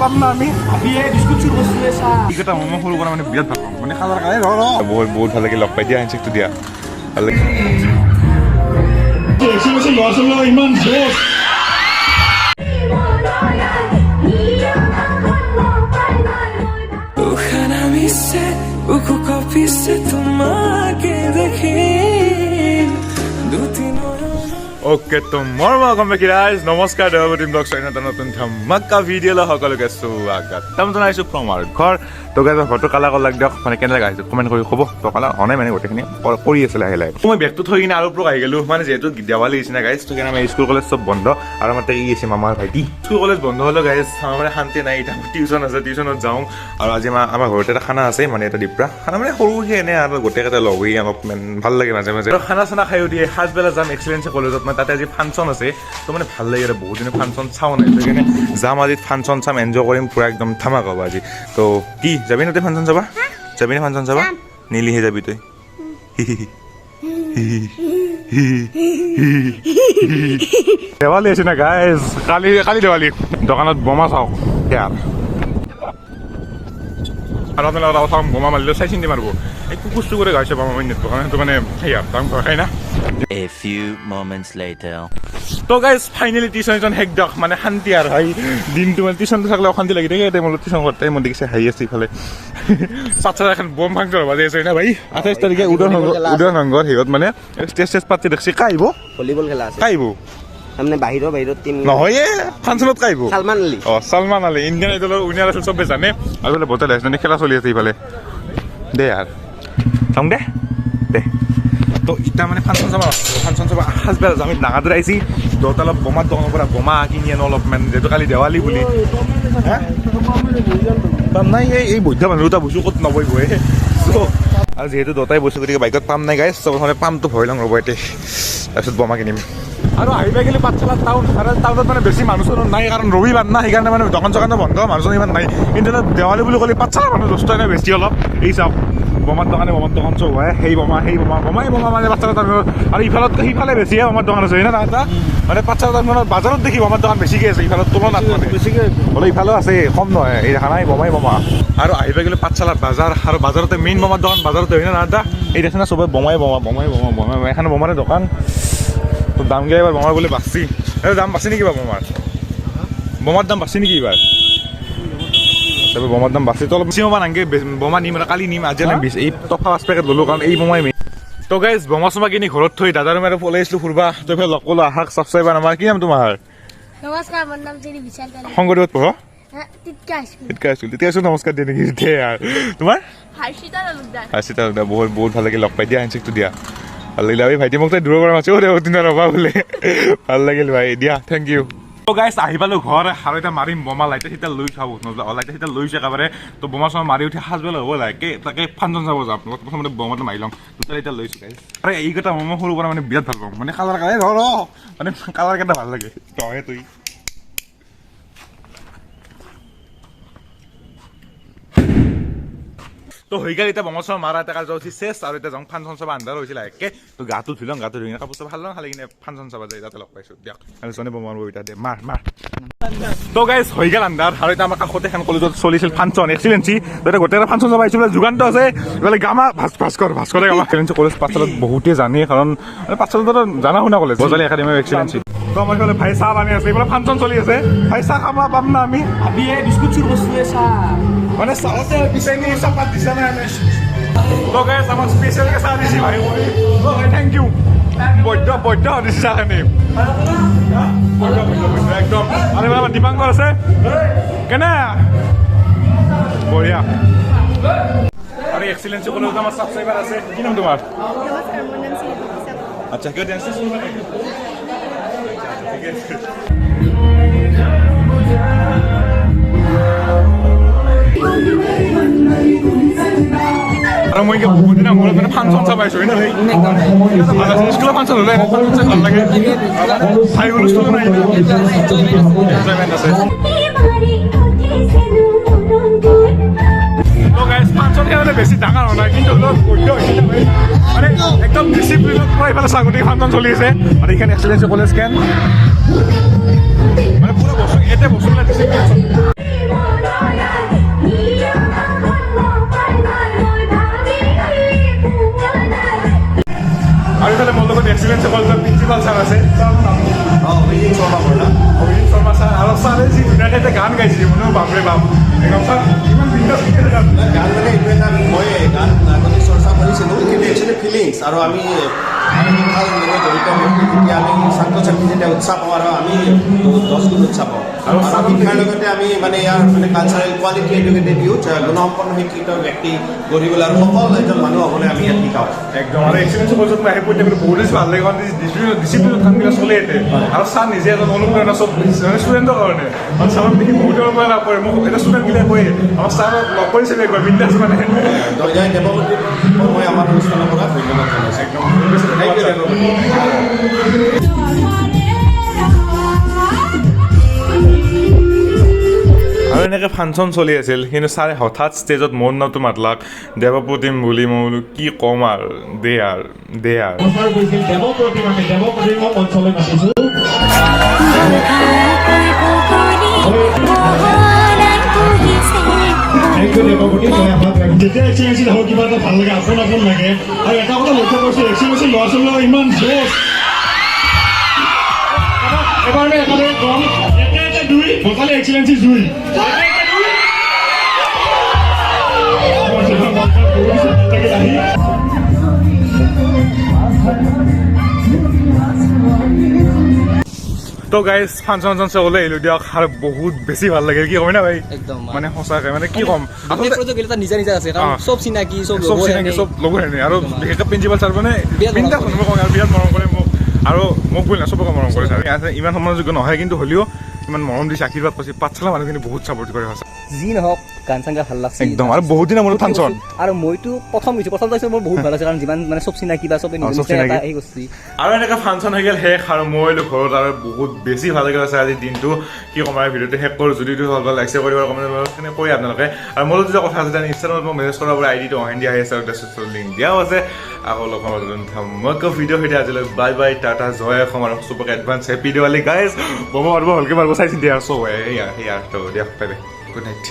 পাম না আমি বিস্কুট চুৰ কৰিছোঁ এইকেইটা মই সৰু পৰা মানে বিৰাট ভাল পাওঁ মানে খাজাৰ কাৰণে বহুত বহুত ভাল লাগে লগ পাই দিয়া হেণ্ডছেকটো দিয়া ভাল লাগে ল'ৰা ছোৱালী ইমান জোচ ओके तो welcome back guys नमस्कार देवबती ब्लग चैनल এটা নতুন ধামাকা ভিডিও লৈ সকলোকে স্বাগত তম জনাইছো ফ্ৰম আৰ ঘৰ তো গাইজ ফটো কালা কল লাগ দিয়ক মানে কেনে গাইছে কমেন্ট কৰি ক'ব তো কালা অনাই মানে গোটেইখিনি কৰি আছে লাহে লাহে মই বেগটো থৈ কিনে আৰু প্ৰ আহি গলো মানে যেহেতু দেৱালী হৈছে না গাইজ তো কেনে আমাৰ স্কুল কলেজ সব বন্ধ আৰু আমাৰ ই আছে মামাৰ ভাইটি স্কুল কলেজ বন্ধ হলো গাইজ আমাৰ মানে শান্তি নাই এটা টিউচন আছে টিউচনত যাওঁ আৰু আজি আমাৰ ঘৰতে এটা খানা আছে মানে এটা দিপ্ৰা খানা মানে সৰু এনে আৰু গোটেইকেইটা লগ হৈ অলপ ভাল লাগে মাজে মাজে খানা চানা খাই দিয়ে সাজবেলা যাম এক্সেলেন্স কলেজত মানে তাতে আজি ফাংচন আছে তো মানে ভাল লাগে বহুত দিনে ফাংচন চাওঁ নাই তো সেইকাৰণে যাম আজি ফাংচন চাম এনজয় কৰিম পুৰা একদম ধামাকা হ'ব আজি তো কি যাবি না তই ফাংচন চাবা যাবি না ফাংচন চাবা নীলিহে যাবি তই দেৱালী আছে না গাইজ কালি দেৱালী দোকানত বোমা চাওক ইয়াৰ আৰু আপোনালোকে চাওঁ বোমা মাৰিলে চাই চিন্তি মাৰিব এই কুকুৰটো কৰি গাইছে বোমা মাৰি দোকান সেইটো মানে সেয়া দাম খাই না A few moments later. তো গাইজ ফাইনেলি টিউচন শেষ দিয়ক মানে শান্তি আৰু হাই দিনটো মানে টিউচনটো থাকিলে অশান্তি লাগি থাকে টাইমত টিউচন কৰোঁতে মই দেখিছে হাই আছে ইফালে চাচ্ছা এখন বম ফাংচন বাজি আছে না ভাই 28 তাৰিখে উদয়ন সংঘৰ হেৰিত মানে ষ্টেজ পাতি দেখছি কাইব ভলিবল খেলা আছে কাইব মানে বাহিৰৰ টিম নহয় ফাংচনত কাইব সালমান আলী ইণ্ডিয়ান আইডলৰ উইনাৰ আছিল চবে জানে আৰু বোলে বটল এজনী খেলা চলি আছে ইফালে দে আৰু চাওঁ দে তো ইটা মানে ফাংচন চাব সাজবেলা আমি নাগাদুৰ আহিছি দহটা অলপ বোমাৰ দোকানৰ পৰা বোমা কিনি আনো অলপমান যিহেতু কালি দেৱালী বুলি পাম নাই এই বৈধ মানুহ দুটা বস্তু ক'ত নবহিবহে আৰু যিহেতু দুটাই বস্তু গতিকে বাইকত পাম নাই গাইজ চবখনে পামটো ভয় লওঁ ৰ'ব এতিয়া তাৰপিছত বোমা কিনিম আৰু আহিব গ'লে পাঠশালা টাউন আৰু টাউনত মানে বেছি মানুহ চানুহ নাই কাৰণ ৰবিবাৰ না সেইকাৰণে মানে দোকান চোকানো বন্ধ মানুহ চানুহ ইমান নাই কিন্তু দেৱালী বুলি ক'লে পাঠশালা মানুহ যথেষ্ট নাই বেছি অলপ এই চাওক বোমাৰ দোকান চব হয় সেই বোমাই মানে পাঠশালা টাউনত আৰু সিফালে বেছিহে বোমাৰ দোকান আছে না এটা মানে পাঠশালা টাউনত বাজাৰত দেখি বোমাৰ দোকান বেছিকৈ আছে ইফালত তুলনাত মানে বেছিকৈ হ'লে ইফালেও আছে কম নহয় এই দেখা নাই বোমা আৰু আহিব গ'লে পাঠশালাৰ বাজাৰ আৰু বাজাৰতে মেইন বোমাৰ দোকান বাজাৰতে হয় না এটা এই দেখা না চবে বোমাই এখানে বোমাৰে দোকান তো দাম গেলে এবার বোমার বলে বাঁচছি দাম বাঁচি নাকি বোমার দাম বাঁচি নাকি এবার তবে বোমার দাম বাঁচি তো অলপ বেশি বোমা নাগে বোমা নিম কালি নিম আজি নিম এই টকা 5 পেকেট ল'লোঁ কাৰণ এই বোমাই মেইন তো গাইজ বোমা চোমা কিনি ঘৰত থৈ দাদাৰ মেৰে ওলাই আহিছিলোঁ ফুৰবা তই ফেৰ লগ ক'লো আহাক ছাবস্ক্ৰাইবাৰ আমাৰ কি নাম তোমাৰ নমস্কাৰ মোৰ নাম শ্ৰী বিশাল শংকৰদেৱত পঢ় তিতকা স্কুল তেতিয়া নমস্কাৰ দিয়ে নেকি দে আৰু তোমাৰ হৰ্ষিতা তালুকদাৰ বহুত ভাল লাগে লগ পাই দিয়া হেণ্ডছেকটো দিয়া ভাল লাগিলে ভাই ভাইটি মোক তাই দূৰৰ পৰা মাতিও দে দিনা ৰ'বা বোলে ভাল লাগিল ভাই দিয়া থেংক ইউ তো গাইজ আহি পালোঁ ঘৰ আৰু এতিয়া মাৰিম বোমা লাইটে সিটা লৈ চাব লাইটে সিটা লৈছে একেবাৰে তো বোমা চোমা মাৰি উঠি সাজবেলা হ'ব লাগে তাকে ফাংচন চাব যাম প্ৰথমতে বোমাটো মাৰি ল'ম দুটা এতিয়া লৈছোঁ গাইজ আৰু এইকেইটা মই সৰু পৰা মানে বিৰাট ভাল পাওঁ মানে কালাৰ মানে কালাৰকেইটা ভাল লাগে তই তুই তো হৈ গ'ল এতিয়া বোমা চোমা মাৰা এটা কাজ উঠি চেছ আৰু এতিয়া যাওঁ ফাংচন চাব আন্ধাৰ হৈছিলে একে তো গাটো ধুই লওঁ গাটো ধুই কিনে কাপোৰ চাপ ভাল লওঁ খালি কিনে ফাংচন চাব যায় তাতে লগ পাইছোঁ দিয়ক আৰু জনে বোমা মাৰিব এতিয়া দে মাৰ তো গাইজ হৈ গ'ল আন্ধাৰ আৰু এতিয়া আমাৰ কাষতে এখন কলেজত চলিছিল ফাংচন এক্সিলেঞ্চি তাতে গোটেই ফাংচন চাব আহিছোঁ বোলে যোগানটো আছে এইফালে গামা ভাস্কৰ গামা এক্সিলেঞ্চি কলেজ পাঠশালাত বহুতেই জানে কাৰণ পাঠশালাটো জানা শুনা কলেজ বজালি একাডেমি এক্সিলেঞ্চি তো আমাৰ এইফালে ভাই চাহ বানি আছে এইফালে ফাংচন চলি আছে ভাই চাহ খাব পাম না আমি বিস্কুট চুৰ কৰিছোঁ চাহ মানে চাহতে বিচাৰি চাহপাত দিছে নাই আমি তো গাইজ আমাক স্পেচিয়েলকৈ চাহ দিছে ভাই ভাই থেংক ইউ বৈদ্য দিছে চাহখিনি একদম আৰু আমাৰ দীপাংকৰ আছে কেনে বঢ়িয়া আৰু এক্সিলেঞ্চি কলেজত আমাৰ ছাবস্ক্ৰাইবাৰ আছে কি নাম তোমাৰ নমস্কাৰ মোৰ নাম শ্ৰী বিশাল আচ্ছা কিয় ডেন্স ঠিক আছে আৰু মই বহুত দিনৰ মূৰত মানে ফাংচন চাব আহিছোঁ হয় নহয় স্কুলৰ ফাংচন হ'লে ভাল লাগে চাই হুলস্থুল নাই এনজয়মেণ্ট আছে ফাংচন খেলতে বেছি ডাঙৰ হোৱা নাই কিন্তু মানে একদম ডিচিপ্লিনত পৰা এইফালে ছাগলী ফাংচন চলি আছে আৰু এইখন এক্সিলেঞ্চি কলেজ কেন মানে পুৰা বস্তু এতিয়া বস্তুবিলাক ডিচিপ্লিন গান গাইছে মানে বাপৰে বাপ একদম চাৰ ইমান বিন্দাছ গান মানে এইটো এটা মই গান আগতে চৰ্চা কৰিছিলোঁ কিন্তু একচুৱেলি ফিলিংছ আৰু আমি শিক্ষাৰ লগত জড়িত যেতিয়া আমি ছাত্ৰ ছাত্ৰী যেতিয়া উৎসাহ পাওঁ আৰু আমি 10 গুণ উৎসাহ পাওঁ আৰু শিক্ষাৰ লগতে আমি মানে ইয়াৰ মানে কালচাৰেল কোৱালিটি এডুকেটেড ইউথ গুণসম্পন্ন শিক্ষিত ব্যক্তি গঢ়িবলৈ আৰু সফল এজন মানুহ হ'বলৈ আমি ইয়াত শিকাওঁ একদম আৰু এক্সিলেঞ্চ পৰ্যন্ত আহি পৰি বহুত বেছি ভাল লাগে কাৰণ ডিচিপ্লিনত কামবিলাক চলি আছে আৰু ছাৰ নিজে এজন অনুপ্ৰেৰণা চব ষ্টুডেণ্টৰ কাৰণে কাৰণ ছাৰক দেখি বহুতে অনুপ্ৰেৰণা কৰে মোক এটা ষ্টুডেণ্টবিলাক কয় আমাৰ ছাৰক লগ কৰিছিলে একবাৰ বিন্দাছ মানে জয় দেৱমতী মই আমাৰ অনুষ্ঠানৰ পৰা ধন্যবাদ জনাইছোঁ একদম থেংক ইউ দেৱমতী আৰু এনেকৈ ফাংচন চলি আছিল কিন্তু ছাৰে হঠাৎ ষ্টেজত মোৰ নামটো মাতলাক দেৱপ্ৰতিম বুলি মই বোলো কি ক'ম আৰু দে আৰু যেতিয়া এক্সিলেঞ্চি হ'ব কিবা এটা ভাল লাগে আপোন আপোন লাগে আৰু এটা কথা লক্ষ্য কৰিছোঁ এক্সিলেঞ্চি ল'ৰা ছোৱালীবিলাক ইমান জোচ এবাৰ একেবাৰে কম এটা দুই বটালি এক্সিলেঞ্চি জুই তো গাইজ ফাংচন চাবলৈ আহিলোঁ দিয়ক আৰু বহুত বেছি ভাল লাগিল কি ক'ম না ভাই একদম মানে সঁচাকৈ মানে কি ক'ম নিজা নিজা আছে কাৰণ চব চিনাকি চব চব চিনাকি চব লগৰ হেনে আৰু বিশেষকৈ প্ৰিন্সিপাল ছাৰ মানে বিন্দাছ অনুভৱ কৰে আৰু বিৰাট মৰম কৰে মোক আৰু মোক বুলি না চবকে মৰম কৰে ছাৰ ইমান সমানযোগ্য নহয় কিন্তু হ'লেও ইমান মৰম দিছে আশীৰ্বাদ পাইছে পাঠশালা মানুহখিনি বহুত ছাপৰ্ট কৰে সঁচা যি নহওক গান চান গাই ভাল লাগছে একদম আৰু বহুত দিনৰ মূৰত ফাংচন আৰু মইতো প্ৰথম চাইছোঁ মোৰ বহুত ভাল লাগিছে কাৰণ যিমান মানে চব চিনাকি বা চবে চব চিনাকি। হেৰি কৰিছে আৰু এনেকৈ ফাংচন হৈ গ'ল শেষ আৰু মই ঘৰত আৰু বহুত বেছি ভাল লাগিল আছে আজিৰ দিনটো কি ক'ম আৰু ভিডিঅ'টো শেষ কৰোঁ যদি ভাল লাইক শ্বেয়াৰ কৰিব কমেণ্ট কৰি আপোনালোকে আৰু মোৰ যদি কথা আছে ইনষ্টাগ্ৰামত মই মেছেজ কৰাৰ পৰা আইডিটো অহান দিয়া আছে আৰু ডেছক্ৰিপশ্যনত লিংক দিয়াও আছে আকৌ লগ পাম ধমাকা ভিডিঅ' সৈতে আজিলৈ বাই বাই টাটা জয় অসম আৰু চবকে এডভান্স হেপী দিৱালী গাইজ বোমা মাৰিব ভালকৈ মাৰিব চাইছিল দিয়া চব সেয়া সেয়া দিয়ক বাই বাই গুড নাইট